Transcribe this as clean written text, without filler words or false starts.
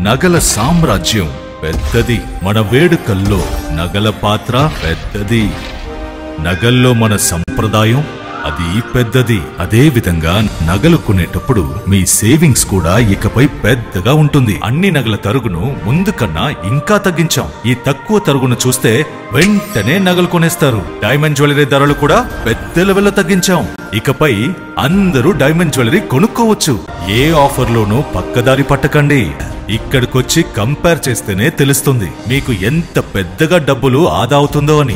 నగల సామ్రాజ్యం పెద్దది. మన వేడుకల్లో నగల పాత్ర పెద్దది. నగల్లో మన సంప్రదాయం అది పెద్దది. అదే విధంగా నగలు కొనేటప్పుడు మీ సేవింగ్స్ కూడా ఇకపై పెద్దగా ఉంటుంది. అన్ని నగల తరుగును ముందు కన్నా ఇంకా తగ్గించాం. ఈ తక్కువ తరుగును చూస్తే వెంటనే నగలు కొనేస్తారు. డైమండ్ జ్యువెలరీ ధరలు కూడా పెద్ద లెవెల్లో తగ్గించాం. ఇకపై అందరూ డైమండ్ జ్యువెలరీ కొనుక్కోవచ్చు. ఏ ఆఫర్లోనూ పక్కదారి పట్టకండి. ఇక్కడికొచ్చి కంపేర్ చేస్తేనే తెలుస్తుంది మీకు ఎంత పెద్దగా డబ్బులు ఆదా అవుతుందో అని.